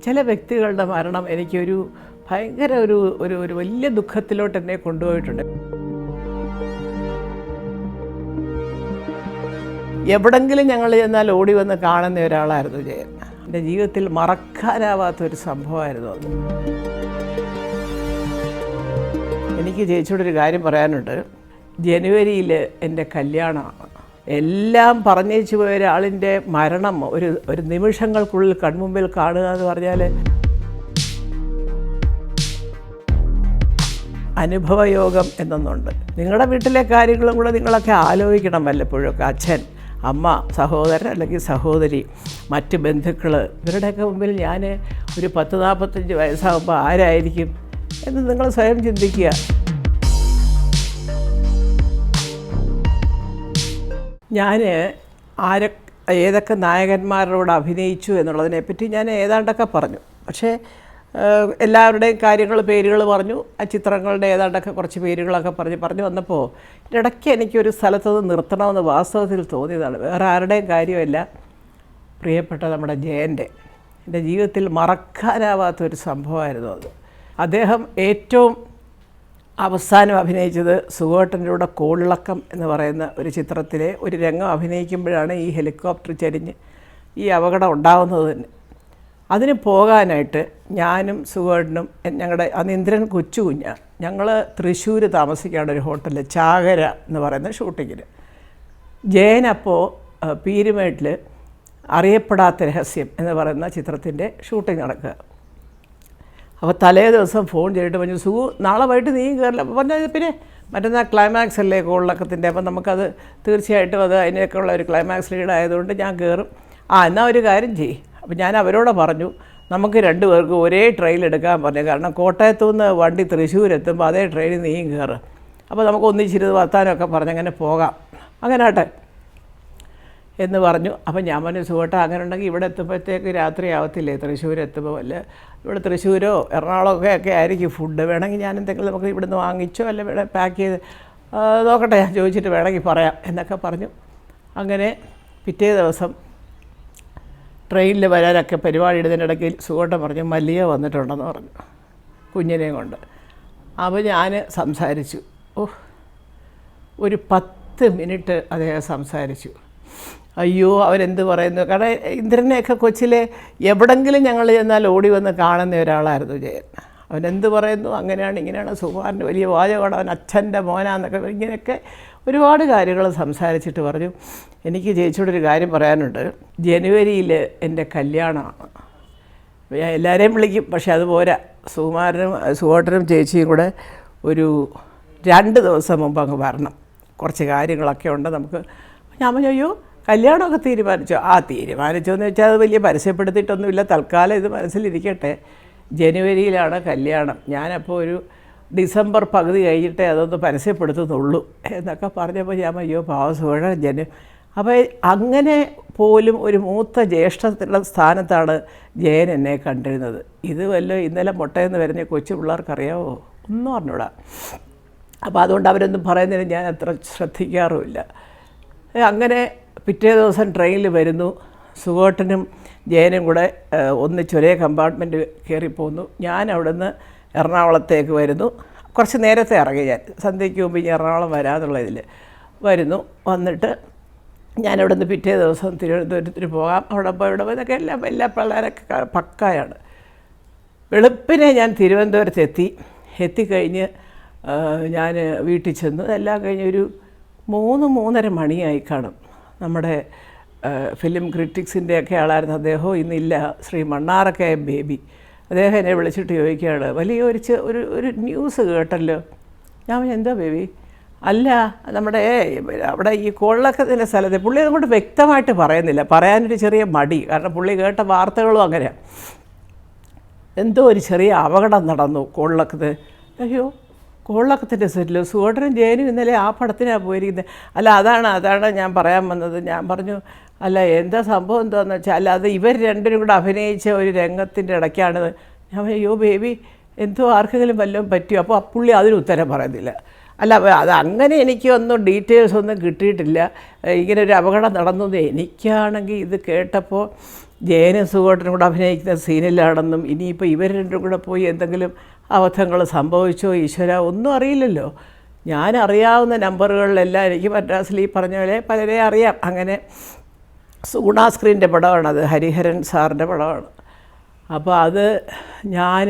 ചില വ്യക്തികളുടെ മരണം എനിക്കൊരു ഭയങ്കര ഒരു ഒരു ഒരു വലിയ ദുഃഖത്തിലോട്ട് എന്നെ കൊണ്ടുപോയിട്ടുണ്ട്. എവിടെങ്കിലും ഞങ്ങൾ ചെന്നാൽ ഓടി വന്ന് കാണുന്ന ഒരാളായിരുന്നു ജയൻ. എൻ്റെ ജീവിതത്തിൽ മറക്കാനാവാത്തൊരു സംഭവമായിരുന്നു അത്. എനിക്ക് ചേച്ചിയോടൊരു കാര്യം പറയാനുണ്ട്. ജനുവരിയിൽ എൻ്റെ കല്യാണമാണ്. എല്ലാം പറഞ്ഞേച്ചു പോയ ഒരാളിൻ്റെ മരണം ഒരു നിമിഷങ്ങൾക്കുള്ളിൽ കൺമുമ്പിൽ കാണുക എന്ന് പറഞ്ഞാൽ അനുഭവയോഗം എന്നൊന്നുണ്ട്. നിങ്ങളുടെ വീട്ടിലെ കാര്യങ്ങളും കൂടെ നിങ്ങളൊക്കെ ആലോചിക്കണം വല്ലപ്പോഴൊക്കെ. അച്ഛൻ, അമ്മ, സഹോദരൻ അല്ലെങ്കിൽ സഹോദരി, മറ്റ് ബന്ധുക്കൾ, ഇവരുടെയൊക്കെ മുമ്പിൽ ഞാൻ ഒരു 40-45 വയസ്സാകുമ്പോൾ ആരായിരിക്കും എന്ന് നിങ്ങൾ സ്വയം ചിന്തിക്കുക. ഞാൻ ഏതൊക്കെ നായകന്മാരോട് അഭിനയിച്ചു എന്നുള്ളതിനെപ്പറ്റി ഞാൻ ഏതാണ്ടൊക്കെ പറഞ്ഞു. പക്ഷേ എല്ലാവരുടെയും കാര്യങ്ങൾ, പേരുകൾ പറഞ്ഞു. ആ ചിത്രങ്ങളുടെ ഏതാണ്ടൊക്കെ കുറച്ച് പേരുകളൊക്കെ പറഞ്ഞു വന്നപ്പോൾ ഇടയ്ക്ക് എനിക്കൊരു സ്ഥലത്ത് നിർത്തണമെന്ന് വാസ്തവത്തിൽ തോന്നിയതാണ്. വേറെ ആരുടെയും കാര്യമല്ല, പ്രിയപ്പെട്ട നമ്മുടെ ജയൻ്റെ. എൻ്റെ ജീവിതത്തിൽ മറക്കാനാവാത്തൊരു സംഭവമായിരുന്നു അത്. അദ്ദേഹം ഏറ്റവും അവസാനം അഭിനയിച്ചത് സുഗേട്ടൻ്റെ കൂടെ കോളിളക്കം എന്ന് പറയുന്ന ഒരു ചിത്രത്തിലെ ഒരു രംഗം അഭിനയിക്കുമ്പോഴാണ് ഈ ഹെലികോപ്റ്റർ ചരിഞ്ഞ് ഈ അപകടം ഉണ്ടാകുന്നത് തന്നെ. അതിന് പോകാനായിട്ട് ഞാനും സുഗേട്ടനും ഞങ്ങളുടെ അന്ന് ഇന്ദ്രൻ കൊച്ചു കുഞ്ഞാണ്. ഞങ്ങൾ തൃശ്ശൂർ താമസിക്കുകയാണ് ഒരു ഹോട്ടലിൽ, ചാകര എന്ന് പറയുന്ന ഷൂട്ടിങ്ങിന്. ജയനപ്പോൾ പീരുമേട്ടിൽ അറിയപ്പെടാത്ത രഹസ്യം എന്ന് പറയുന്ന ചിത്രത്തിൻ്റെ ഷൂട്ടിങ് നടക്കുക. അപ്പോൾ തലേ ദിവസം ഫോൺ ചെയ്തിട്ട് പറഞ്ഞു, സുഗു നാളെ വൈകിട്ട് നീ കയറില്ല. അപ്പോൾ പറഞ്ഞാൽ പിന്നെ മറ്റന്നാൾ ക്ലൈമാക്സ് അല്ലേ കോളിളക്കത്തിൻ്റെ, അപ്പം നമുക്കത് തീർച്ചയായിട്ടും അതിനൊക്കെ ഉള്ള ഒരു ക്ലൈമാക്സ് ലീഡായതുകൊണ്ട് ഞാൻ കയറും. എന്നാൽ ഒരു കാര്യം ചെയ്യും. അപ്പോൾ ഞാൻ അവരോട് പറഞ്ഞു, നമുക്ക് 2 പേർക്ക് ഒരേ ട്രെയിൻ എടുക്കാൻ പറഞ്ഞു. കാരണം കോട്ടയത്തു നിന്ന് വണ്ടി തൃശ്ശൂരെത്തുമ്പോൾ അതേ ട്രെയിനിൽ നീയും കയറും. അപ്പോൾ നമുക്ക് ഒന്നിച്ചിരുന്ന് വർത്താനമൊക്കെ പറഞ്ഞങ്ങനെ പോകാം, അങ്ങനെ ആട്ടെ എന്ന് പറഞ്ഞു. അപ്പം ഞാൻ പറഞ്ഞു, സുഗേട്ട അങ്ങനെ ഉണ്ടെങ്കിൽ ഇവിടെ എത്തുമ്പോഴത്തേക്ക് രാത്രി ആവത്തില്ലേ, തൃശ്ശൂർ എത്തുമ്പോൾ വല്ല ഇവിടെ തൃശ്ശൂരോ എറണാകുളമൊക്കെ ആയിരിക്കും ഫുഡ്. വേണമെങ്കിൽ ഞാൻ എന്തെങ്കിലും നമുക്ക് ഇവിടുന്ന് വാങ്ങിച്ചോ അല്ല വേണേൽ പാക്ക് ചെയ്ത് നോക്കട്ടെ, ഞാൻ ചോദിച്ചിട്ട് വേണമെങ്കിൽ പറയാം എന്നൊക്കെ പറഞ്ഞു. അങ്ങനെ പിറ്റേ ദിവസം ട്രെയിനിൽ വരാനൊക്കെ പരിപാടി ഇടുന്നതിനിടയ്ക്ക് സുഗേട്ടൻ പറഞ്ഞു, മല്ലിക വന്നിട്ടുണ്ടെന്ന് പറഞ്ഞു, കുഞ്ഞിനെയും കൊണ്ട്. അപ്പോൾ ഞാൻ സംസാരിച്ചു. ഒരു 10 മിനിറ്റ് അദ്ദേഹം സംസാരിച്ചു. അയ്യോ അവരെന്ത് പറയുന്നു. കാരണം ഇന്ദ്രനെയൊക്കെ കൊച്ചിലെ എവിടെങ്കിലും ഞങ്ങൾ ചെന്നാൽ ഓടി വന്ന് കാണുന്ന ഒരാളായിരുന്നു ജയൻ. അവനെന്ത് പറയുന്നു, അങ്ങനെയാണ് ഇങ്ങനെയാണ്, സുകുമാരൻ്റെ വലിയ വാചകമാണ്, അവൻ അച്ഛൻ്റെ മോനാന്നൊക്കെ ഇങ്ങനെയൊക്കെ ഒരുപാട് കാര്യങ്ങൾ സംസാരിച്ചിട്ട് പറഞ്ഞു, എനിക്ക് ചേച്ചിയോടൊരു കാര്യം പറയാനുണ്ട്. ജനുവരിയിൽ എൻ്റെ കല്യാണമാണ്. ഞാൻ എല്ലാവരെയും വിളിക്കും, പക്ഷെ അതുപോരാ, സുഗേട്ടനും ചേച്ചിയും കൂടെ ഒരു 2 ദിവസം മുമ്പ് അങ്ങ് വരണം, കുറച്ച് കാര്യങ്ങളൊക്കെ ഉണ്ട് നമുക്ക്. ഞാൻ പറഞ്ഞു, അയ്യോ കല്യാണമൊക്കെ തീരുമാനിച്ചോ? തീരുമാനിച്ചോന്ന് വെച്ചാൽ അത് വലിയ പരസ്യപ്പെടുത്തിയിട്ടൊന്നുമില്ല, തൽക്കാലം ഇത് മനസ്സിലിരിക്കട്ടെ. ജനുവരിയിലാണ് കല്യാണം. ഞാനപ്പോൾ ഒരു ഡിസംബർ പകുതി കഴിഞ്ഞിട്ടേ അതൊന്ന് പരസ്യപ്പെടുത്തുന്നുള്ളൂ എന്നൊക്കെ പറഞ്ഞപ്പോൾ ഞാൻ അയ്യോ പാവസുഖ അപ്പോൾ അങ്ങനെ പോലും ഒരു മൂത്ത ജ്യേഷ്ഠത്തിലുള്ള സ്ഥാനത്താണ് ജയൻ എന്നെ കണ്ടിരുന്നത്. ഇത് ഇന്നലെ മുട്ടയെന്ന് വരുന്ന കൊച്ചു പിള്ളേർക്കറിയാവോ? ഒന്നും അറിഞ്ഞൂടാ. അപ്പോൾ അതുകൊണ്ട് അവരൊന്നും പറയുന്നതിന് ഞാൻ അത്ര ശ്രദ്ധിക്കാറുമില്ല. അങ്ങനെ പിറ്റേ ദിവസം ട്രെയിനിൽ വരുന്നു. സുഗേട്ടനും ജയനും കൂടെ ഒന്നിച്ചൊരേ കമ്പാർട്ട്മെൻറ്റ് കയറിപ്പോന്നു. ഞാൻ അവിടുന്ന് എറണാകുളത്തേക്ക് വരുന്നു. കുറച്ച് നേരത്തെ ഇറങ്ങി, ഞാൻ സന്ധ്യയ്ക്ക് മുമ്പ് ഇനി എറണാകുളം വരാമെന്നുള്ള ഇതിൽ വരുന്നു. വന്നിട്ട് ഞാനവിടെ നിന്ന് പിറ്റേ ദിവസം തിരുവനന്തപുരത്തിന് പോകാം, അവിടെ പോയി ഇവിടെ പോയതൊക്കെ എല്ലാ പിള്ളേരൊക്കെ പക്കായാണ്. വെളുപ്പിനെ ഞാൻ തിരുവനന്തപുരത്ത് എത്തിക്കഴിഞ്ഞ് ഞാൻ വീട്ടിൽ ചെന്നു. എല്ലാം കഴിഞ്ഞ് ഒരു 3-3:30 മണിയായി കാണും. നമ്മുടെ ഫിലിം ക്രിറ്റിക്സിൻ്റെയൊക്കെ ആളായിരുന്നു അദ്ദേഹം, ഇന്നില്ല, ശ്രീ മണ്ണാറക്കയ ബേബി. അദ്ദേഹം എന്നെ വിളിച്ചിട്ട് ചോദിക്കുകയാണ്, വലിയ ഒരു ന്യൂസ് കേട്ടല്ലോ. ഞാൻ എന്താ ബേബി? അല്ല നമ്മുടെ അവിടെ ഈ കോളിളക്കത്തിൻ്റെ സ്ഥലത്ത്, പുള്ളി അതുകൊണ്ട് വ്യക്തമായിട്ട് പറയുന്നില്ല, പറയാനൊരു ചെറിയ മടി, കാരണം പുള്ളി കേട്ട വാർത്തകളും അങ്ങനെയാണ്. എന്തോ ഒരു ചെറിയ അപകടം നടന്നു കോളിളക്കത്ത്. അയ്യോ കോളിളക്കത്തിൻ്റെ സെറ്റിൽ സുഗേട്ടനും ജയനും ഇന്നലെ ആ പടത്തിനാണ് പോയിരിക്കുന്നത്. അല്ല അതാണ് ഞാൻ പറയാൻ വന്നത്. ഞാൻ പറഞ്ഞു, അല്ല എന്താ സംഭവം എന്താണെന്ന് വെച്ചാൽ, അല്ല അത് ഇവർ 2 കൂടെ അഭിനയിച്ച ഒരു രംഗത്തിൻ്റെ ഇടയ്ക്കാണിത്. ഞാൻ അയ്യോ ബേബി എന്തോ ആർക്കെങ്കിലും വല്ലതും പറ്റിയോ? അപ്പോൾ പുള്ളി അതിന് ഉത്തരം പറയുന്നില്ല. അല്ല അത് അങ്ങനെ എനിക്കൊന്നും ഡീറ്റെയിൽസ് ഒന്നും കിട്ടിയിട്ടില്ല. ഇങ്ങനെ ഒരു അപകടം നടന്നത് എനിക്കാണെങ്കിൽ ഇത് കേട്ടപ്പോൾ ജയനും സുഖോട്ടനും കൂടെ അഭിനയിക്കുന്ന സീനിലാണെന്നും ഇനിയിപ്പോൾ ഇവർ രണ്ടും കൂടെ പോയി എന്തെങ്കിലും അബദ്ധങ്ങൾ സംഭവിച്ചോ ഈശ്വര ഒന്നും അറിയില്ലല്ലോ. ഞാൻ അറിയാവുന്ന നമ്പറുകളിലെല്ലാം എനിക്ക് മദ്രാസിൽ ഈ പറഞ്ഞ പോലെ പലരെ അറിയാം. അങ്ങനെ സൂണ സ്ക്രീൻ്റെ പടമാണത്, ഹരിഹരൻ സാറിൻ്റെ പടമാണ്. അപ്പോൾ അത് ഞാൻ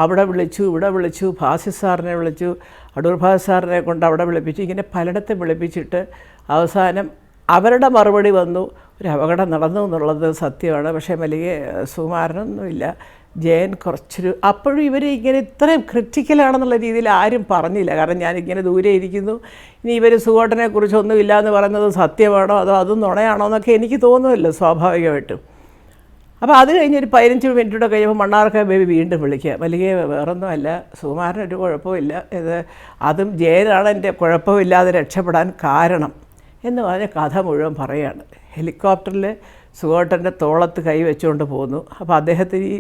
അവിടെ വിളിച്ചു, ഇവിടെ വിളിച്ചു, ഭാസി സാറിനെ വിളിച്ചു, അടൂർ ഭാസി സാറിനെ കൊണ്ട് അവിടെ വിളിപ്പിച്ചു, ഇങ്ങനെ പലയിടത്തും വിളിപ്പിച്ചിട്ട് അവസാനം അവരുടെ മറുപടി വന്നു, ഒരു അപകടം നടന്നു എന്നുള്ളത് സത്യമാണ്, പക്ഷേ വലിയ സുകുമാരനൊന്നുമില്ല, ജയൻ കുറച്ചൊരു, അപ്പോഴും ഇവർ ഇങ്ങനെ ഇത്രയും ക്രിറ്റിക്കലാണെന്നുള്ള രീതിയിൽ ആരും പറഞ്ഞില്ല. കാരണം ഞാനിങ്ങനെ ദൂരെ ഇരിക്കുന്നു, ഇനി ഇവർ സുഖോട്ടനെക്കുറിച്ചൊന്നും ഇല്ല എന്ന് പറയുന്നത് സത്യമാണോ അതോ അതും നുണയാണോ എന്നൊക്കെ എനിക്ക് തോന്നുമല്ലോ സ്വാഭാവികമായിട്ടും. അപ്പോൾ അത് കഴിഞ്ഞൊരു 15 മിനിറ്റൂടെ കഴിയുമ്പോൾ മണ്ണാർക്കാ ബേബി വീണ്ടും വിളിക്കുക, വലിയ വേറൊന്നുമല്ല, സുകുമാരനൊരു കുഴപ്പമില്ല, അതും ജയനാണ് എൻ്റെ കുഴപ്പമില്ലാതെ രക്ഷപ്പെടാൻ കാരണം എന്ന് പറഞ്ഞ കഥ മുഴുവൻ പറയുകയാണ്. ഹെലികോപ്റ്ററിൽ സുഖോട്ടൻ്റെ തോളത്ത് കൈ വെച്ചുകൊണ്ട് പോകുന്നു. അപ്പോൾ അദ്ദേഹത്തിന് ഈ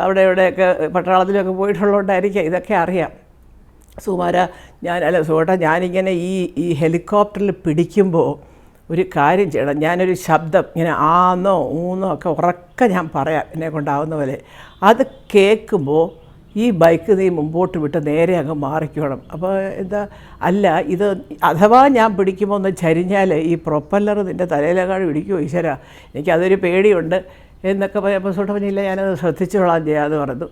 അവിടെ ഇവിടെയൊക്കെ പട്ടാളത്തിലൊക്കെ പോയിട്ടുള്ളതുകൊണ്ടായിരിക്കാം ഇതൊക്കെ അറിയാം. സുഖോട്ട ഞാനിങ്ങനെ ഈ ഹെലികോപ്റ്ററിൽ പിടിക്കുമ്പോൾ ഒരു കാര്യം ചെയ്യണം, ഞാനൊരു ശബ്ദം ഇങ്ങനെ ആന്നോ ഊന്നോ ഒക്കെ ഉറക്കെ ഞാൻ പറയാം എന്നെ കൊണ്ടാവുന്ന പോലെ, അത് കേൾക്കുമ്പോൾ ഈ ബൈക്ക് നീ മുമ്പോട്ട് വിട്ട് നേരെ അങ്ങ് മാറിക്കണം. അപ്പോൾ എന്താ അല്ല ഇത് അഥവാ ഞാൻ പിടിക്കുമ്പോൾ ഒന്ന് ചരിഞ്ഞാൽ ഈ പ്രൊപ്പല്ലർ നിൻ്റെ തലയിലെങ്ങാട് പിടിക്കുമോ ഈശ്വര, എനിക്കതൊരു പേടിയുണ്ട് എന്നൊക്കെ പറയുമ്പോൾ സുഖോട്ടൻ പറഞ്ഞില്ല ഞാനത് ശ്രദ്ധിച്ചോളാം ചെയ്യാന്ന് പറഞ്ഞു.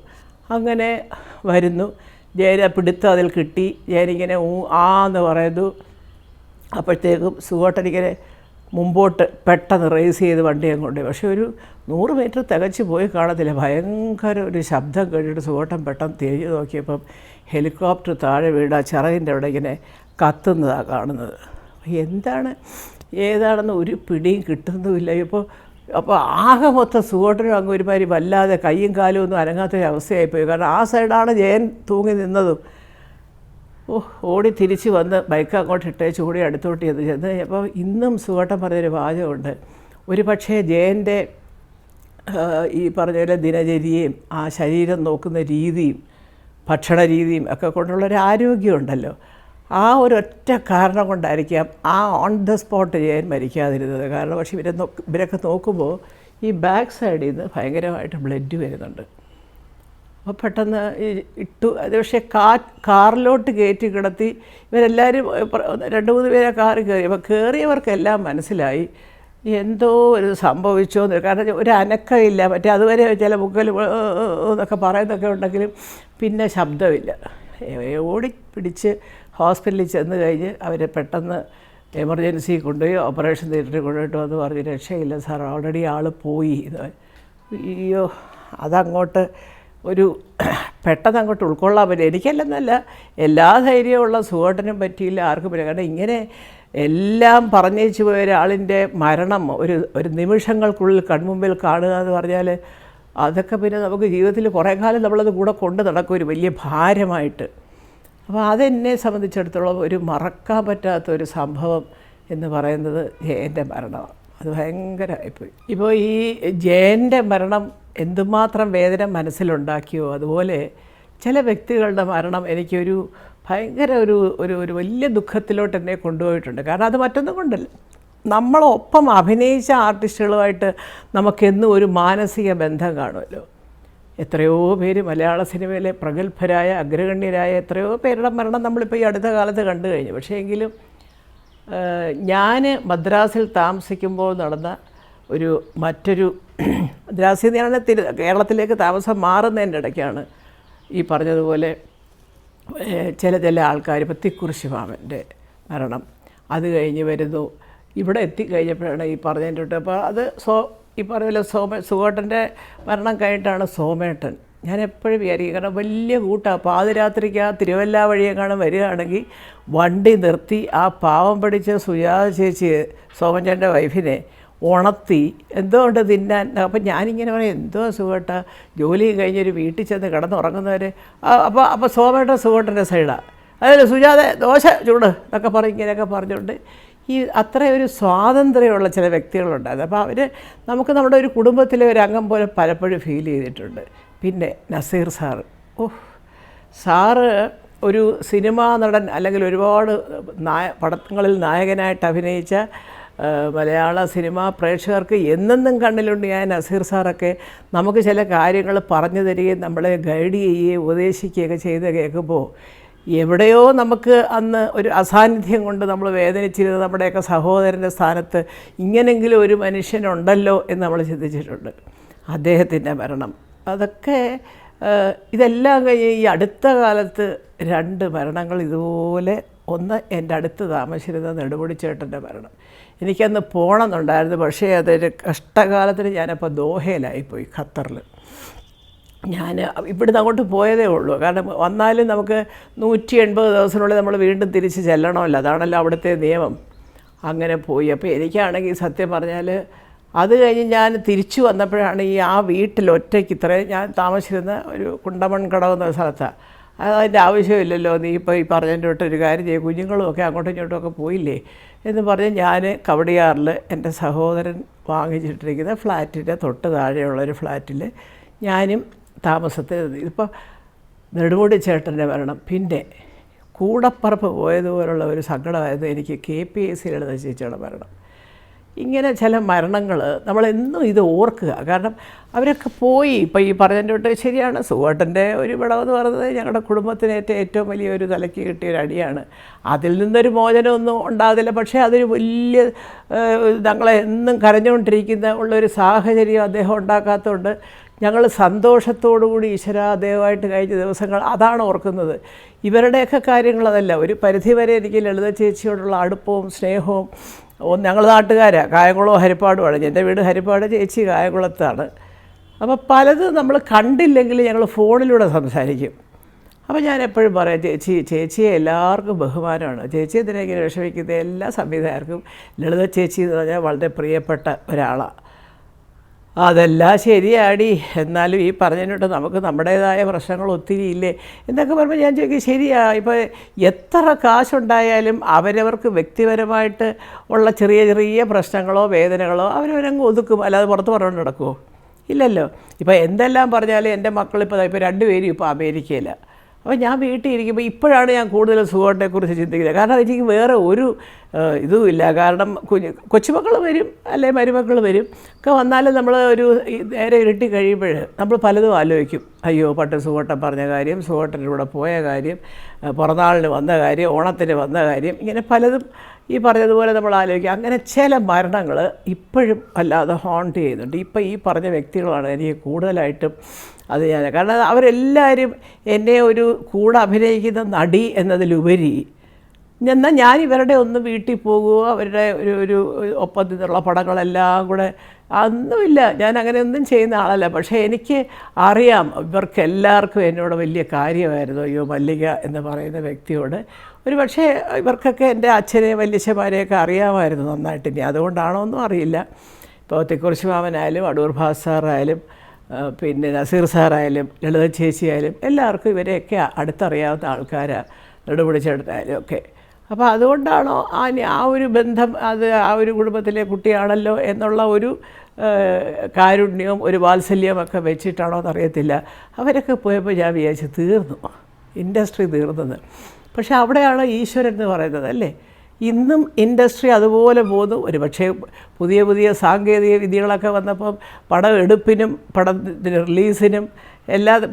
അങ്ങനെ വരുന്നു, ജയനെ പിടുത്തം അതിൽ കിട്ടി, ജയനിങ്ങനെ ആന്ന് പറയുന്നു. അപ്പോഴത്തേക്കും സുഖോട്ടനിങ്ങനെ മുമ്പോട്ട് പെട്ടെന്ന് റേസ് ചെയ്ത് വണ്ടി അങ്ങോട്ട്, പക്ഷേ ഒരു 100 മീറ്റർ തികച്ച് പോയി കാണത്തില്ല, ഭയങ്കര ഒരു ശബ്ദം കേട്ടിട്ട് സുഖോട്ടൻ പെട്ടെന്ന് തിരിഞ്ഞ് നോക്കിയപ്പം ഹെലികോപ്റ്റർ താഴെ വീട് ആ ചിറകിൻ്റെ അവിടെ ഇങ്ങനെ കത്തുന്നതാണ് കാണുന്നത്. എന്താണ് ഏതാണെന്ന് ഒരു പിടിയും കിട്ടുന്നുമില്ല. അപ്പോൾ ആകെ മൊത്തം സുഖോട്ടനും അങ്ങ് ഒരുമാതിരി വല്ലാതെ കയ്യും കാലും ഒന്നും അനങ്ങാത്തൊരു അവസ്ഥയായിപ്പോയി. കാരണം ആ സൈഡാണ് ജയൻ തൂങ്ങി നിന്നതും. ഓടി തിരിച്ച് വന്ന് ബൈക്ക് അങ്ങോട്ട് ഇട്ടേച്ച് ഓടി അടുത്തോട്ട് ചെന്ന് അപ്പോൾ ഇന്നും സുഖോട്ടൻ പറഞ്ഞൊരു വാചകമുണ്ട്, ഒരു പക്ഷേ ജയൻ്റെ ഈ പറഞ്ഞ പോലെ ദിനചര്യയും ആ ശരീരം നോക്കുന്ന രീതിയും ഭക്ഷണ രീതിയും ഒക്കെ കൊണ്ടുള്ളൊരു ആരോഗ്യമുണ്ടല്ലോ, ആ ഒരൊറ്റ കാരണം കൊണ്ടായിരിക്കാം ആ ഓൺ ദ സ്പോട്ട് ജയൻ മരിക്കാതിരുന്നത്. കാരണം പക്ഷേ ഇവരൊക്കെ നോക്കുമ്പോൾ ഈ ബാക്ക് സൈഡിൽ നിന്ന് ഭയങ്കരമായിട്ട് ബ്ലഡ് വരുന്നുണ്ട്. അപ്പോൾ പെട്ടെന്ന് ഇട്ടു. അത് പക്ഷേ കാറിലോട്ട് കയറ്റി കിടത്തി ഇവരെല്ലാവരും 2-3 പേരെ കാറിൽ കയറി. അപ്പോൾ കയറിയവർക്കെല്ലാം മനസ്സിലായി എന്തോ ഒരു സംഭവിച്ചോന്ന്. കാരണം ഒരു അനക്കമില്ല, മറ്റേ അതുവരെ ചില മുക്കൽ എന്നൊക്കെ പറയുന്നൊക്കെ ഉണ്ടെങ്കിലും പിന്നെ ശബ്ദമില്ല. ഓടി പിടിച്ച് ഹോസ്പിറ്റലിൽ ചെന്ന് കഴിഞ്ഞ് അവരെ പെട്ടെന്ന് എമർജൻസി കൊണ്ടുപോയി ഓപ്പറേഷൻ തിയേറ്ററിൽ കൊണ്ടുപോയിട്ട് വന്ന് പറഞ്ഞു രക്ഷയില്ല സാർ, ഓൾറെഡി ആൾ പോയി. അയ്യോ, അതങ്ങോട്ട് ഒരു പെട്ടെന്ന് അങ്ങോട്ട് ഉൾക്കൊള്ളാൻ പറ്റില്ല. എനിക്കല്ലെന്നല്ല, എല്ലാ ധൈര്യമുള്ള സുഖോട്ടനും പറ്റിയില്ല, ആർക്കും പറ്റില്ല. കാരണം ഇങ്ങനെ എല്ലാം പറഞ്ഞേച്ചു പോയ ഒരാളിൻ്റെ മരണം ഒരു നിമിഷങ്ങൾക്കുള്ളിൽ കൺമുമ്പിൽ കാണുക എന്ന് പറഞ്ഞാൽ അതൊക്കെ പിന്നെ നമുക്ക് ജീവിതത്തിൽ കുറേ കാലം നമ്മളത് കൂടെ കൊണ്ട് നടക്കും, ഒരു വലിയ ഭാരമായിട്ട്. അപ്പോൾ അതെന്നെ സംബന്ധിച്ചിടത്തോളം ഒരു മറക്കാൻ പറ്റാത്ത ഒരു സംഭവം എന്ന് പറയുന്നത് ജയൻ്റെ മരണമാണ്. അത് ഭയങ്കരമായിപ്പോയി. ഇപ്പോൾ ഈ ജയൻ്റെ മരണം എന്തുമാത്രം വേദന മനസ്സിലുണ്ടാക്കിയോ അതുപോലെ ചില വ്യക്തികളുടെ മരണം എനിക്കൊരു ഭയങ്കര ഒരു വലിയ ദുഃഖത്തിലോട്ട് എന്നെ കൊണ്ടുപോയിട്ടുണ്ട്. കാരണം അത് മറ്റൊന്നും കൊണ്ടല്ല, നമ്മളൊപ്പം അഭിനയിച്ച ആർട്ടിസ്റ്റുകളുമായിട്ട് നമുക്കെന്നും ഒരു മാനസിക ബന്ധം കാണുമല്ലോ. എത്രയോ പേര് മലയാള സിനിമയിലെ പ്രഗത്ഭരായ അഗ്രഗണ്യരായ എത്രയോ പേരുടെ മരണം നമ്മളിപ്പോൾ ഈ അടുത്ത കാലത്ത് കണ്ടു കഴിഞ്ഞു. പക്ഷേ എങ്കിലും ഞാൻ മദ്രാസിൽ താമസിക്കുമ്പോൾ നടന്ന മറ്റൊരു മദ്രാസിൽ നിന്നാണ് കേരളത്തിലേക്ക് താമസം മാറുന്നതിൻ്റെ ഇടയ്ക്കാണ് ഈ പറഞ്ഞതുപോലെ ചില ആൾക്കാർ, ഇപ്പോൾ തിക്കുറിശി മാമൻ്റെ മരണം, അത് കഴിഞ്ഞ് വരുന്നു. ഇവിടെ എത്തിക്കഴിഞ്ഞപ്പോഴാണ് ഈ പറഞ്ഞതിൻ്റെ തൊട്ട്. അപ്പോൾ അത് ഈ പറഞ്ഞ സുഖോട്ടൻ്റെ മരണം കഴിഞ്ഞിട്ടാണ് സോമേട്ടൻ. ഞാൻ എപ്പോഴും വിചാരിക്കും, കാരണം വലിയ കൂട്ടാണ്, പാതിരാത്രിക്ക് ആ തിരുവല്ല വഴിയെങ്ങാനും വരികയാണെങ്കിൽ വണ്ടി നിർത്തി ആ പാവം പഠിച്ച സുജാത ചേച്ചി സോമൻചേട്ടൻ്റെ വൈഫിനെ ഉണർത്തി എന്തോ ഉണ്ട് തിന്നാൻ. അപ്പം ഞാനിങ്ങനെ പറയും എന്തോ സുഖേട്ട, ജോലി കഴിഞ്ഞൊരു വീട്ടിൽ ചെന്ന് കിടന്നുറങ്ങുന്നവർ. അപ്പോൾ സുഖേട്ടൻ്റെ സൈഡാണ്, അതല്ല സുജാത ദോശ ചൂട് എന്നൊക്കെ പറയും, ഇങ്ങനെയൊക്കെ പറഞ്ഞുകൊണ്ട് ഈ അത്രയൊരു സ്വാതന്ത്ര്യമുള്ള ചില വ്യക്തികളുണ്ടായിരുന്നു. അപ്പോൾ നമുക്ക് നമ്മുടെ ഒരു കുടുംബത്തിലെ ഒരു അംഗം പോലെ പലപ്പോഴും ഫീൽ ചെയ്തിട്ടുണ്ട്. പിന്നെ നസീർ സാറ്, സാറ് ഒരു സിനിമാ നടൻ അല്ലെങ്കിൽ ഒരുപാട് പടങ്ങളിൽ നായകനായിട്ട് അഭിനയിച്ച മലയാള സിനിമാ പ്രേക്ഷകർക്ക് എന്നെന്നും കണ്ണിലുണ്ട്. ഞാൻ നസീർ സാറൊക്കെ നമുക്ക് ചില കാര്യങ്ങൾ പറഞ്ഞു തരികയും നമ്മളെ ഗൈഡ് ചെയ്യുകയും ഉപദേശിക്കുകയൊക്കെ ചെയ്ത് കേൾക്കുമ്പോൾ എവിടെയോ നമുക്ക് അന്ന് ഒരു അസാന്നിധ്യം കൊണ്ട് നമ്മൾ വേദനിച്ചിരുന്ന നമ്മുടെയൊക്കെ സഹോദരൻ്റെ സ്ഥാനത്ത് ഇങ്ങനെങ്കിലും ഒരു മനുഷ്യനുണ്ടല്ലോ എന്ന് നമ്മൾ ചിന്തിച്ചിട്ടുണ്ട്. അദ്ദേഹത്തിൻ്റെ മരണം അതൊക്കെ ഇതെല്ലാം കഴിഞ്ഞ് ഈ അടുത്ത കാലത്ത് 2 മരണങ്ങൾ ഇതുപോലെ. ഒന്ന് എൻ്റെ അടുത്ത് താമസിച്ചിരുന്ന നെടുമുടി ചേട്ടൻ്റെ മരണം. എനിക്കന്ന് പോകണമെന്നുണ്ടായിരുന്നു, പക്ഷേ അതൊരു കഷ്ടകാലത്തിന് ഞാനപ്പോൾ ദോഹയിലായിപ്പോയി, ഖത്തറിൽ. ഞാൻ ഇവിടുന്ന് അങ്ങോട്ട് പോയതേ ഉള്ളൂ. കാരണം വന്നാലും നമുക്ക് 180 ദിവസത്തിനുള്ളിൽ നമ്മൾ വീണ്ടും തിരിച്ച് ചെല്ലണമല്ലോ, അതാണല്ലോ അവിടുത്തെ നിയമം. അങ്ങനെ പോയി. അപ്പോൾ എനിക്കാണെങ്കിൽ സത്യം പറഞ്ഞാൽ അത് കഴിഞ്ഞ് ഞാൻ തിരിച്ചു വന്നപ്പോഴാണ് ആ വീട്ടിൽ ഒറ്റയ്ക്ക് ഇത്രയും ഞാൻ താമസിച്ചിരുന്ന ഒരു കുണ്ടമൺ കടവ് എന്ന സ്ഥലത്താണ്. അതിൻ്റെ ആവശ്യമില്ലല്ലോ, നീ ഇപ്പോൾ ഈ പറഞ്ഞതിൻ്റെ തൊട്ട് ഒരു കാര്യം ചെയ്യും, കുഞ്ഞുങ്ങളുമൊക്കെ അങ്ങോട്ടും ഇങ്ങോട്ടുമൊക്കെ പോയില്ലേ എന്ന് പറഞ്ഞ് ഞാൻ കവടിയാറിൽ എൻ്റെ സഹോദരൻ വാങ്ങിച്ചിട്ടിരിക്കുന്ന ഫ്ലാറ്റിൻ്റെ തൊട്ട് താഴെയുള്ളൊരു ഫ്ലാറ്റിൽ ഞാനും താമസത്തിൽ. ഇതിപ്പോൾ നെടുമുടി ചേട്ടൻ്റെ മരണം, പിന്നെ കൂടപ്പറപ്പ് പോയതുപോലുള്ള ഒരു സങ്കടമായിരുന്നു എനിക്ക് KPSC ലളിത ചേച്ചിയുടെ മരണം. ഇങ്ങനെ ചില മരണങ്ങൾ നമ്മളെന്നും ഇത് ഓർക്കുക. കാരണം അവരൊക്കെ പോയി. ഇപ്പോൾ ഈ പറഞ്ഞതിൻ്റെ തൊട്ട് ശരിയാണ്, സുവേട്ടൻ്റെ ഒരു വിടവെന്ന് പറയുന്നത് ഞങ്ങളുടെ കുടുംബത്തിനേറ്റ ഏറ്റവും വലിയൊരു തലയ്ക്ക് കിട്ടിയൊരു അടിയാണ്. അതിൽ നിന്നൊരു മോചനമൊന്നും ഉണ്ടാകത്തില്ല. പക്ഷേ അതൊരു വലിയ ഞങ്ങളെ എന്നും കരഞ്ഞുകൊണ്ടിരിക്കുന്ന ഉള്ളൊരു സാഹചര്യം അദ്ദേഹം ഉണ്ടാക്കാത്തതുകൊണ്ട് ഞങ്ങൾ സന്തോഷത്തോടുകൂടി ഈശ്വര അദ്ദേഹമായിട്ട് കഴിഞ്ഞ ദിവസങ്ങൾ അതാണ് ഓർക്കുന്നത്. ഇവരുടെയൊക്കെ കാര്യങ്ങളതല്ല. ഒരു പരിധിവരെ എനിക്ക് ലളിത ചേച്ചിയോടുള്ള അടുപ്പവും സ്നേഹവും, ഞങ്ങൾ നാട്ടുകാരാണ്, കായംകുളവും ഹരിപ്പാടുമാണ്. എൻ്റെ വീട് ഹരിപ്പാട്, ചേച്ചി കായംകുളത്താണ്. അപ്പോൾ പലതും നമ്മൾ കണ്ടില്ലെങ്കിൽ ഞങ്ങൾ ഫോണിലൂടെ സംസാരിക്കും. അപ്പോൾ ഞാൻ എപ്പോഴും പറയാം, ചേച്ചിയെ എല്ലാവർക്കും ബഹുമാനമാണ്. ചേച്ചി എന്തിനാ ഇങ്ങനെ വിഷമിക്കുന്നത്? എല്ലാ സംവിധായകർക്കും ലളിത ചേച്ചി എന്ന് പറഞ്ഞാൽ വളരെ പ്രിയപ്പെട്ട ഒരാളാണ്. അതെല്ലാം ശരിയാടി, എന്നാലും ഈ പറഞ്ഞതിനോട്ട് നമുക്ക് നമ്മുടേതായ പ്രശ്നങ്ങൾ ഒത്തിരി ഇല്ലേ എന്നൊക്കെ പറയുമ്പോൾ ഞാൻ ചോദിക്കും, ശരിയാ. ഇപ്പോൾ എത്ര കാശുണ്ടായാലും അവരവർക്ക് വ്യക്തിപരമായിട്ട് ഉള്ള ചെറിയ ചെറിയ പ്രശ്നങ്ങളോ വേദനകളോ അവരവരങ്ങ് ഒതുക്കും, അല്ലാതെ പുറത്ത് പറഞ്ഞുകൊണ്ട് നടക്കുമോ? ഇല്ലല്ലോ. ഇപ്പോൾ എന്തെല്ലാം പറഞ്ഞാലും എൻ്റെ മക്കളിപ്പോൾ 2 പേരും ഇപ്പോൾ അമേരിക്കയിലാണ്. അപ്പോൾ ഞാൻ വീട്ടിൽ ഇരിക്കുമ്പോൾ ഇപ്പോഴാണ് ഞാൻ കൂടുതൽ സുഖത്തെക്കുറിച്ച് ചിന്തിക്കുന്നത്. കാരണം എനിക്ക് വേറെ ഒരു ഇതുമില്ല. കാരണം കൊച്ചുമക്കൾ വരും, അല്ലെ മരുമക്കൾ വരും ഒക്കെ വന്നാലും നമ്മൾ ഒരു നേരെ ഇരുട്ടി കഴിയുമ്പോൾ നമ്മൾ പലതും ആലോചിക്കും. അയ്യോ പണ്ട് സുഖോട്ടൻ പറഞ്ഞ കാര്യം, സുഖോട്ടൻ്റെ കൂടെ പോയ കാര്യം, പിറന്നാളിന് വന്ന കാര്യം, ഓണത്തിന് വന്ന കാര്യം, ഇങ്ങനെ പലതും ഈ പറഞ്ഞതുപോലെ നമ്മൾ ആലോചിക്കും. അങ്ങനെ ചില മരണങ്ങൾ ഇപ്പോഴും അല്ലാതെ ഹോണ്ട് ചെയ്യുന്നുണ്ട്. ഇപ്പം ഈ പറഞ്ഞ വ്യക്തികളാണ് എനിക്ക് കൂടുതലായിട്ടും അത് കാരണം അവരെല്ലാവരും എന്നെ ഒരു കൂടെ അഭിനയിക്കുന്ന നടി എന്നതിലുപരി എന്നാൽ ഞാൻ ഇവരുടെ ഒന്ന് വീട്ടിൽ പോകുകയോ അവരുടെ ഒരു ഒപ്പം നിന്നുള്ള പടങ്ങളെല്ലാം കൂടെ അതൊന്നുമില്ല. ഞാൻ അങ്ങനെ ഒന്നും ചെയ്യുന്ന ആളല്ല. പക്ഷേ എനിക്ക് അറിയാം ഇവർക്കെല്ലാവർക്കും എന്നോട് വലിയ കാര്യമായിരുന്നു. അയ്യോ മല്ലിക എന്ന് പറയുന്ന വ്യക്തിയോട് ഒരു പക്ഷേ ഇവർക്കൊക്കെ എൻ്റെ അച്ഛനെ വല്യച്ഛന്മാരെയൊക്കെ അറിയാമായിരുന്നു നന്നായിട്ട്. ഇനി അതുകൊണ്ടാണോ ഒന്നും അറിയില്ല. ഇപ്പോൾ തിക്കുറിശി മാമനായാലും അടൂർ ഭാസ് സാറായാലും പിന്നെ നസീർ സാറായാലും ലളിത ചേച്ചിയായാലും എല്ലാവർക്കും ഇവരെയൊക്കെ അടുത്തറിയാവുന്ന ആൾക്കാരാണ്, നെടുമുടി ചേട്ടനായാലും ഒക്കെ. അപ്പോൾ അതുകൊണ്ടാണോ ആ ഒരു ബന്ധം, അത് ആ ഒരു കുടുംബത്തിലെ കുട്ടിയാണല്ലോ എന്നുള്ള ഒരു കാരുണ്യവും ഒരു വാത്സല്യവും ഒക്കെ വെച്ചിട്ടാണോ എന്നറിയത്തില്ല. അവരൊക്കെ പോയപ്പോൾ ഞാൻ വിചാരിച്ചു തീർന്നു, ഇൻഡസ്ട്രി തീർന്നത്. പക്ഷേ അവിടെയാണ് ഈശ്വരൻ എന്ന് പറയുന്നത് അല്ലേ. ഇന്നും ഇൻഡസ്ട്രി അതുപോലെ പോകുന്നു. ഒരു പക്ഷേ പുതിയ പുതിയ സാങ്കേതിക വിദ്യകളൊക്കെ വന്നപ്പം പടം എടുപ്പിനും പടത്തിന് റിലീസിനും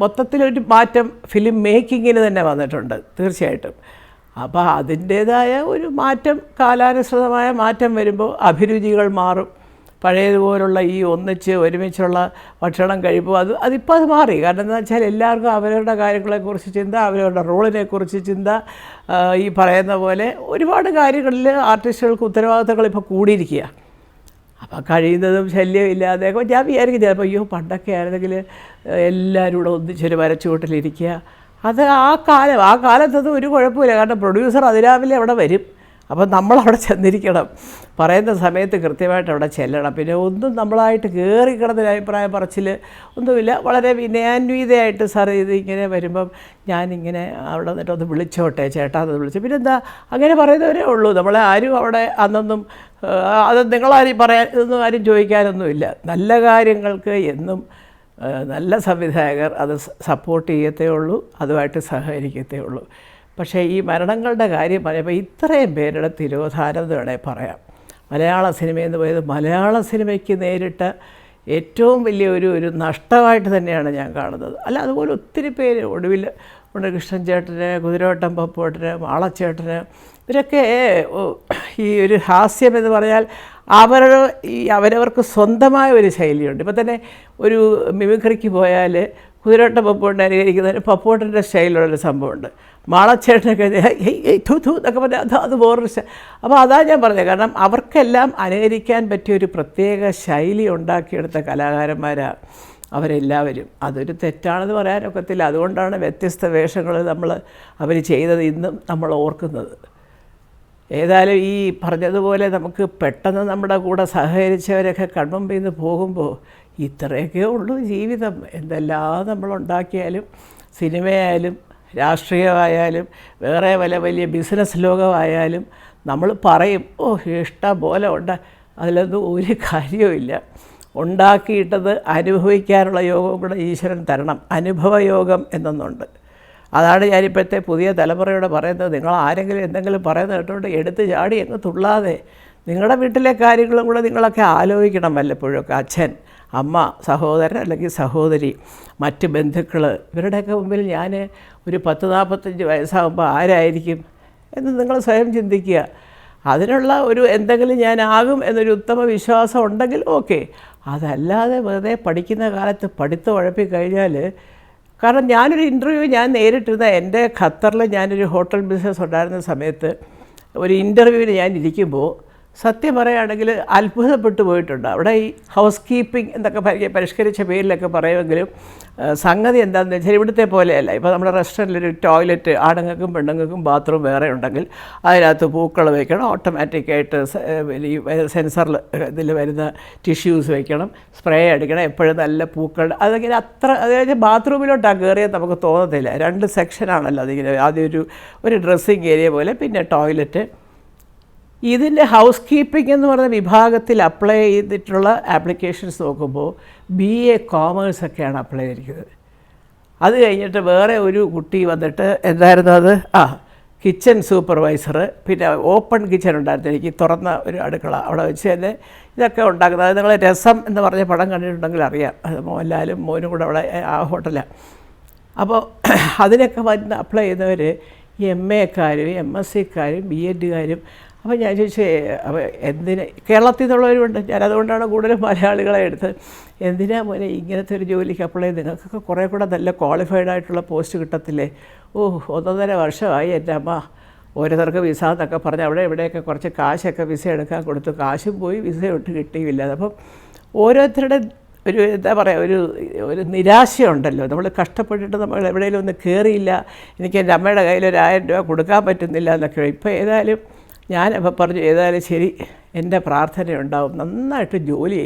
മൊത്തത്തിലൊരു മാറ്റം ഫിലിം മേക്കിങ്ങിന് തന്നെ വന്നിട്ടുണ്ട് തീർച്ചയായിട്ടും. അപ്പോൾ അതിൻ്റേതായ ഒരു മാറ്റം, കാലാനുസൃതമായ മാറ്റം വരുമ്പോൾ അഭിരുചികൾ മാറും. പഴയതുപോലുള്ള ഈ ഒരുമിച്ചുള്ള ഭക്ഷണം കഴിപ്പോൾ അതിപ്പോൾ അത് മാറി. കാരണം എന്താ വെച്ചാൽ എല്ലാവർക്കും അവരവരുടെ കാര്യങ്ങളെക്കുറിച്ച് ചിന്ത, അവരവരുടെ റോളിനെക്കുറിച്ച് ചിന്ത. ഈ പറയുന്ന പോലെ ഒരുപാട് കാര്യങ്ങളിൽ ആർട്ടിസ്റ്റുകൾക്ക് ഉത്തരവാദിത്തങ്ങൾ ഇപ്പോൾ കൂടിയിരിക്കുക. അപ്പോൾ കഴിയുന്നതും ശല്യമില്ലാതെ ഞാൻ വിചാരിക്കും ചിലപ്പോൾ അയ്യോ പണ്ടൊക്കെ ആയിരുന്നെങ്കിൽ എല്ലാവരും കൂടെ ഒന്നിച്ചൊരു വരച്ചുകൂട്ടിലിരിക്കുക. അത് ആ കാലത്തത് ഒരു കുഴപ്പമില്ല. കാരണം പ്രൊഡ്യൂസർ അതിരാവിലെ അവിടെ വരും. അപ്പം നമ്മളവിടെ ചെന്നിരിക്കണം, പറയുന്ന സമയത്ത് കൃത്യമായിട്ട് അവിടെ ചെല്ലണം. പിന്നെ ഒന്നും നമ്മളായിട്ട് കയറി കിടന്നൊരു അഭിപ്രായം പറച്ചിൽ ഒന്നുമില്ല. വളരെ വിനയാന്വിതയായിട്ട് സാർ ഇത് ഇങ്ങനെ വരുമ്പം ഞാനിങ്ങനെ അവിടെ നിന്നിട്ടൊന്ന് വിളിച്ചോട്ടെ ചേട്ടാ എന്ന് വിളിച്ചു. പിന്നെന്താ അങ്ങനെ പറയുന്നവരേ ഉള്ളൂ. നമ്മളെ ആരും അവിടെ അന്നൊന്നും അത് നിങ്ങളാരും ഇതൊന്നും ആരും ചോദിക്കാനൊന്നുമില്ല. നല്ല കാര്യങ്ങൾക്ക് എന്നും നല്ല സംവിധായകർ അത് സപ്പോർട്ട് ചെയ്യത്തേ ഉള്ളൂ, അതുമായിട്ട് സഹകരിക്കത്തേ ഉള്ളൂ. പക്ഷേ ഈ മരണങ്ങളുടെ കാര്യം പറയുമ്പോൾ ഇത്രയും പേരുടെ തിരോധാനം എന്ന് വേണേൽ പറയാം. മലയാള സിനിമയെന്ന് പോയത് മലയാള സിനിമയ്ക്ക് നേരിട്ട ഏറ്റവും വലിയ ഒരു നഷ്ടമായിട്ട് തന്നെയാണ് ഞാൻ കാണുന്നത്. അല്ല, അതുപോലെ ഒത്തിരി പേര് ഒടുവിൽ ഉണ്ണികൃഷ്ണൻ ചേട്ടന്, കുതിരവട്ടം പപ്പുവേട്ടന്, മാളച്ചേട്ടന്, ഇവരൊക്കെ ഈ ഒരു ഹാസ്യം എന്ന് പറഞ്ഞാൽ അവരവർക്ക് സ്വന്തമായ ഒരു ശൈലിയുണ്ട്. ഇപ്പം തന്നെ ഒരു മിമിക്രിക്ക് പോയാൽ കുതിരവട്ടം പപ്പുവേട്ടനെ അനുകരിക്കുന്നതിന് പപ്പുവേട്ടൻ്റെ സ്റ്റൈലിലുള്ളൊരു സംഭവമുണ്ട്. മാളച്ചേട്ടനൊക്കെ എന്നൊക്കെ പറഞ്ഞാൽ അത് വേറൊരു അപ്പോൾ അതാ ഞാൻ പറഞ്ഞത്. കാരണം അവർക്കെല്ലാം അനുകരിക്കാൻ പറ്റിയൊരു പ്രത്യേക ശൈലി ഉണ്ടാക്കിയെടുത്ത കലാകാരന്മാരാണ് അവരെല്ലാവരും. അതൊരു തെറ്റാണെന്ന് പറയാനൊക്കത്തില്ല. അതുകൊണ്ടാണ് വ്യത്യസ്ത വേഷങ്ങൾ അവർ ചെയ്തത് ഇന്നും നമ്മൾ ഓർക്കുന്നത്. ഏതായാലും ഈ പറഞ്ഞതുപോലെ നമുക്ക് പെട്ടെന്ന് നമ്മുടെ കൂടെ സഹകരിച്ചവരൊക്കെ കൺമുമ്പിൽ നിന്ന് പോകുമ്പോൾ ഇത്രയൊക്കെ ഉള്ളൂ ജീവിതം. എന്തെല്ലാം നമ്മളുണ്ടാക്കിയാലും, സിനിമയായാലും രാഷ്ട്രീയമായാലും വേറെ വലിയ ബിസിനസ് ലോകമായാലും നമ്മൾ പറയും, ഇഷ്ടം പോലെ അതിലൊന്നും ഒരു കാര്യവുമില്ല. ഉണ്ടാക്കിയിട്ടത് അനുഭവിക്കാനുള്ള യോഗം കൂടെ ഈശ്വരൻ തരണം. അനുഭവയോഗം എന്നൊന്നുണ്ട്. അതാണ് ഞാനിപ്പോഴത്തെ പുതിയ തലമുറയോട് പറയുന്നത്. നിങ്ങൾ ആരെങ്കിലും എന്തെങ്കിലും പറയുന്നത് കേട്ടുകൊണ്ട് എടുത്ത് ചാടി അങ്ങ് തുള്ളാതെ നിങ്ങളുടെ വീട്ടിലെ കാര്യങ്ങളും കൂടെ നിങ്ങളൊക്കെ ആലോചിക്കണം വല്ലപ്പോഴൊക്കെ. അച്ഛൻ, അമ്മ, സഹോദരൻ അല്ലെങ്കിൽ സഹോദരി, മറ്റ് ബന്ധുക്കൾ, ഇവരുടെയൊക്കെ മുമ്പിൽ ഞാൻ ഒരു 10-45 വയസ്സാകുമ്പോൾ ആരായിരിക്കും എന്ന് നിങ്ങൾ സ്വയം ചിന്തിക്കുക. അതിനുള്ള എന്തെങ്കിലും ഞാനാകും എന്നൊരു ഉത്തമ വിശ്വാസം ഉണ്ടെങ്കിൽ ഓക്കെ. അതല്ലാതെ വെറുതെ പഠിക്കുന്ന കാലത്ത് പഠിത്തം ഉഴപ്പിക്കഴിഞ്ഞാൽ, കാരണം ഞാനൊരു ഇൻ്റർവ്യൂ നേരിട്ടിരുന്ന എൻ്റെ ഖത്തറിൽ ഞാനൊരു ഹോട്ടൽ ബിസിനസ് ഉണ്ടായിരുന്ന സമയത്ത് ഒരു ഇൻ്റർവ്യൂവിന് ഞാൻ ഇരിക്കുമ്പോൾ സത്യം പറയുകയാണെങ്കിൽ അത്ഭുതപ്പെട്ടു പോയിട്ടുണ്ട്. അവിടെ ഈ ഹൗസ് കീപ്പിംഗ് എന്നൊക്കെ പരിഷ്കരിച്ച പേരിലൊക്കെ പറയുമെങ്കിലും സംഗതി എന്താണെന്ന് വെച്ചാൽ ഇവിടുത്തെ പോലെയല്ല. ഇപ്പോൾ നമ്മുടെ റെസ്റ്റോറൻറ്റിലൊരു ടോയ്ലറ്റ് ആണുങ്ങൾക്കും പെണ്ണുങ്ങൾക്കും ബാത്റൂം വേറെ ഉണ്ടെങ്കിൽ അതിനകത്ത് പൂക്കൾ വയ്ക്കണം, ഓട്ടോമാറ്റിക്കായിട്ട് ഈ സെൻസറിൽ ഇതിൽ വരുന്ന ടിഷ്യൂസ് വയ്ക്കണം, സ്പ്രേ അടിക്കണം, എപ്പോഴും നല്ല പൂക്കൾ. അതിങ്ങനെ അതായത് ബാത്റൂമിലോട്ടാണ് കയറിയാൽ നമുക്ക് തോന്നത്തില്ല. 2 സെക്ഷനാണല്ലോ അതിങ്ങനെ. ആദ്യം ഒരു ഡ്രസ്സിങ് ഏരിയ പോലെ, പിന്നെ ടോയ്ലറ്റ്. ഇതിൻ്റെ ഹൗസ് കീപ്പിംഗ് എന്ന് പറയുന്ന വിഭാഗത്തിൽ അപ്ലൈ ചെയ്തിട്ടുള്ള ആപ്ലിക്കേഷൻസ് നോക്കുമ്പോൾ BA കോമേഴ്സൊക്കെയാണ് അപ്ലൈ ചെയ്തിരിക്കുന്നത്. അത് കഴിഞ്ഞിട്ട് വേറെ ഒരു കുട്ടി വന്നിട്ട് എന്തായിരുന്നു അത്, കിച്ചൺ സൂപ്പർവൈസർ, പിന്നെ ഓപ്പൺ കിച്ചൺ ഉണ്ടായിരുന്നു. എനിക്ക് തുറന്ന ഒരു അടുക്കള അവിടെ വെച്ച് തന്നെ ഇതൊക്കെ ഉണ്ടാക്കുന്നത്. അത് നിങ്ങൾ രസം എന്ന് പറഞ്ഞ പടം കണ്ടിട്ടുണ്ടെങ്കിൽ അറിയാം. അത് മോഹൻലാലും മോനും കൂടെ അവിടെ ആ ഹോട്ടലാണ്. അപ്പോൾ അതിനൊക്കെ വന്ന് അപ്ലൈ ചെയ്യുന്നവർ MA-ക്കാരും MSc-ക്കാരും BEd-കാരും. അപ്പോൾ ഞാൻ ചോദിച്ചേ, അപ്പോൾ എന്തിന് കേരളത്തിൽ നിന്നുള്ളവരുമുണ്ട്, ഞാനതുകൊണ്ടാണ് കൂടുതലും മലയാളികളെ എടുത്തത്. എന്തിനാ മോനെ ഇങ്ങനത്തെ ഒരു ജോലിക്ക് അപ്ലൈ ചെയ്ത്? നിങ്ങൾക്കൊക്കെ കുറേ കൂടെ നല്ല ക്വാളിഫൈഡ് ആയിട്ടുള്ള പോസ്റ്റ് കിട്ടത്തില്ലേ? 1.5 വർഷമായി എൻ്റെ അമ്മ ഓരോരുത്തർക്ക് വിസ എന്നൊക്കെ പറഞ്ഞ് അവിടെ ഇവിടെയൊക്കെ കുറച്ച് കാശൊക്കെ വിസ എടുക്കാൻ കൊടുത്തു. കാശും പോയി, വിസ ഒട്ട് കിട്ടിയില്ല. അപ്പം ഓരോരുത്തരുടെ എന്താ പറയുക, ഒരു നിരാശയുണ്ടല്ലോ. നമ്മൾ കഷ്ടപ്പെട്ടിട്ട് നമ്മൾ എവിടെയെങ്കിലും ഒന്ന് കയറിയില്ല, എനിക്ക് എൻ്റെ അമ്മയുടെ കയ്യിൽ ഒരു 1000 രൂപ കൊടുക്കാൻ പറ്റുന്നില്ല എന്നൊക്കെ. ഇപ്പോൾ ഏതായാലും ഞാനപ്പോൾ പറഞ്ഞു, ഏതായാലും ശരി, എൻ്റെ പ്രാർത്ഥനയുണ്ടാവും, നന്നായിട്ട് ജോലി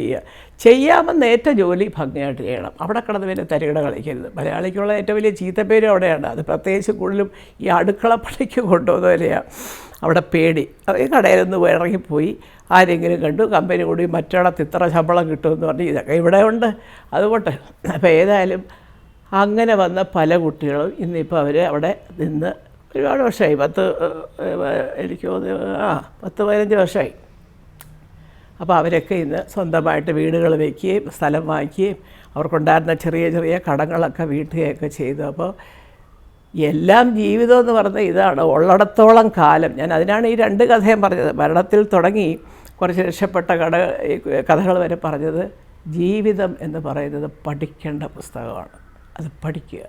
ചെയ്യാമെന്ന് ഏറ്റ ജോലി ഭംഗിയായിട്ട് ചെയ്യണം. അവിടെ കിടന്ന് പിന്നെ തരികിട കളിക്കരുത്. മലയാളിക്കുള്ള ഏറ്റവും വലിയ ചീത്തപ്പേരും അവിടെയാണ്. അത് പ്രത്യേകിച്ച് കൂടുതലും ഈ അടുക്കള പണിക്ക് കൊണ്ടുപോകുന്നവരെയാണ് അവിടെ പേടി. ഈ കടയിലൊന്ന് ഇറങ്ങിപ്പോയി ആരെങ്കിലും കണ്ടു, കമ്പനി കൂടി മറ്റൊരിടത്ത് ഇത്ര ശമ്പളം കിട്ടുമെന്ന് പറഞ്ഞ് ഇതൊക്കെ ഇവിടെ ഉണ്ട്. അതുകൊണ്ട് അപ്പോൾ ഏതായാലും അങ്ങനെ വന്ന പല കുട്ടികളും ഇന്നിപ്പോൾ അവർ അവിടെ നിന്ന് ഒരുപാട് വർഷമായി, എനിക്ക് തോന്നുന്നു 10-15 വർഷമായി. അപ്പോൾ അവരൊക്കെ ഇന്ന് സ്വന്തമായിട്ട് വീടുകൾ വയ്ക്കുകയും സ്ഥലം വാങ്ങിക്കുകയും അവർക്കുണ്ടായിരുന്ന ചെറിയ ചെറിയ കടങ്ങളൊക്കെ വീട്ടുകയൊക്കെ ചെയ്തു. അപ്പോൾ എല്ലാം ജീവിതം എന്ന് പറഞ്ഞാൽ ഇതാണ്, ഉള്ളിടത്തോളം കാലം. ഞാൻ അതിനാണ് ഈ 2 കഥയും പറഞ്ഞത്. മരണത്തിൽ തുടങ്ങി കുറച്ച് രക്ഷപ്പെട്ട കഥകൾ വരെ പറഞ്ഞത്. ജീവിതം എന്ന് പറയുന്നത് പഠിക്കേണ്ട പുസ്തകമാണ്. അത് പഠിക്കുക.